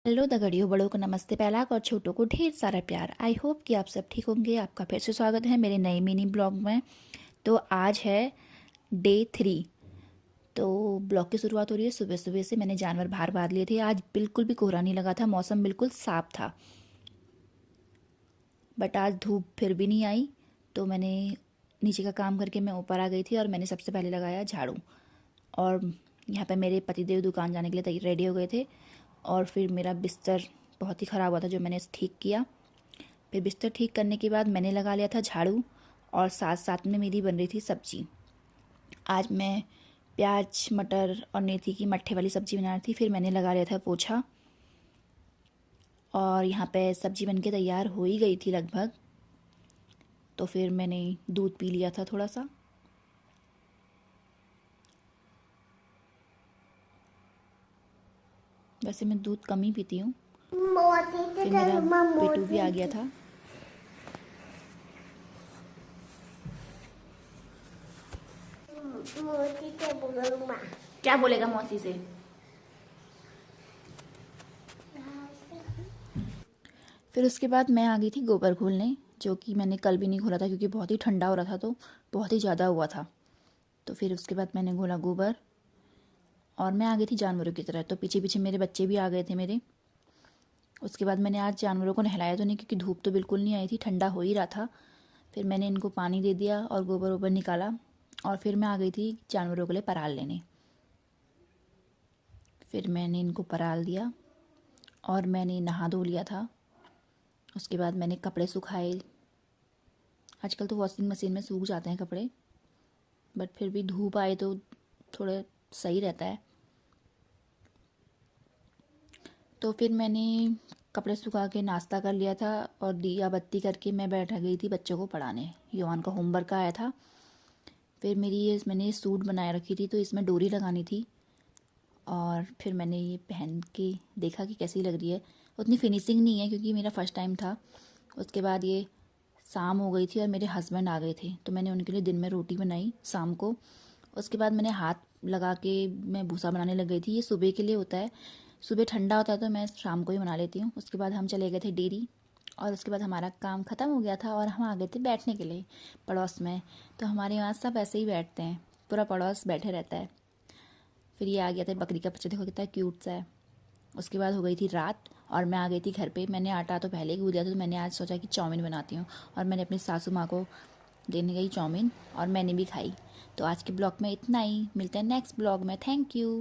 Hello दगड़ियों, बड़ों को नमस्ते, पहलाक और छोटों को ढेर सारा प्यार। आई होप कि आप सब ठीक होंगे। आपका फिर से स्वागत है मेरे नए मिनी ब्लॉग में। तो आज है डे 3। तो ब्लॉग की शुरुआत हो रही है सुबह सुबह से। मैंने जानवर बाहर बांध लिए थे। आज बिल्कुल भी कोहरा नहीं लगा था, मौसम बिल्कुल साफ था। बट आज धूप फिर भी नहीं आई। तो मैंने नीचे का काम करके मैं ऊपर आ गई थी और मैंने सबसे पहले लगाया झाड़ू। और यहाँ पे मेरे पतिदेव दुकान जाने के लिए रेडी हो गए थे। और फिर मेरा बिस्तर बहुत ही ख़राब हुआ था जो मैंने ठीक किया। फिर बिस्तर ठीक करने के बाद मैंने लगा लिया था झाड़ू। और साथ साथ में मेरी बन रही थी सब्जी। आज मैं प्याज मटर और मेथी की मट्ठे वाली सब्ज़ी बना रही थी। फिर मैंने लगा लिया था पोछा। और यहाँ पे सब्ज़ी बनके तैयार हो ही गई थी लगभग। तो फिर मैंने दूध पी लिया था थोड़ा सा। वैसे मैं दूध कम ही पीती हूँ। फिर मेरा पेटू भी आ गया था। क्या बोलेगा मौसी से? फिर उसके बाद मैं आ गई थी गोबर घोलने, जो कि मैंने कल भी नहीं घोला था क्योंकि बहुत ही ठंडा हो रहा था, तो बहुत ही ज़्यादा हुआ था। तो फिर उसके बाद मैंने घोला गोबर। और मैं आ गई थी जानवरों की तरह, तो पीछे पीछे मेरे बच्चे भी आ गए थे मेरे। उसके बाद मैंने आज जानवरों को नहलाया तो नहीं, क्योंकि धूप तो बिल्कुल नहीं आई थी, ठंडा हो ही रहा था। फिर मैंने इनको पानी दे दिया और गोबर वोबर निकाला। और फिर मैं आ गई थी जानवरों के लिए पराल लेने। फिर मैंने इनको पराल दिया और मैंने नहा धो लिया था। उसके बाद मैंने कपड़े सुखाए। आजकल तो वॉशिंग मशीन में सूख जाते हैं कपड़े, बट फिर भी धूप आए तो थोड़ा सही रहता है। तो फिर मैंने कपड़े सुखा के नाश्ता कर लिया था और दिया बत्ती करके मैं बैठ गई थी बच्चों को पढ़ाने। योहान का होमवर्क आया था। फिर मैंने सूट बनाए रखी थी, तो इसमें डोरी लगानी थी। और फिर मैंने ये पहन के देखा कि कैसी लग रही है। उतनी फिनिशिंग नहीं है क्योंकि मेरा फ़र्स्ट टाइम था। उसके बाद ये शाम हो गई थी और मेरे हस्बैंड आ गए थे, तो मैंने उनके लिए दिन में रोटी बनाई शाम को। उसके बाद मैंने हाथ लगा के मैं भूसा बनाने लग गई थी। ये सुबह के लिए होता है, सुबह ठंडा होता है तो मैं शाम को ही बना लेती हूँ। उसके बाद हम चले गए थे डेयरी। और उसके बाद हमारा काम ख़त्म हो गया था और हम आ गए थे बैठने के लिए पड़ोस में। तो हमारे यहाँ सब ऐसे ही बैठते हैं, पूरा पड़ोस बैठे रहता है। फिर ये आ गया था बकरी का बच्चा, देखो कितना क्यूट सा है। उसके बाद हो गई थी रात और मैं आ गई थी घर पे। मैंने आटा तो पहले ही गूँथ दिया था, तो मैंने आज सोचा कि चाउमीन बनाती हूँ। और मैंने अपनी सासू माँ को देने गई चाउमीन और मैंने भी खाई। तो आज के ब्लॉग में इतना ही। मिलते हैं नेक्स्ट ब्लॉग में। Thank you.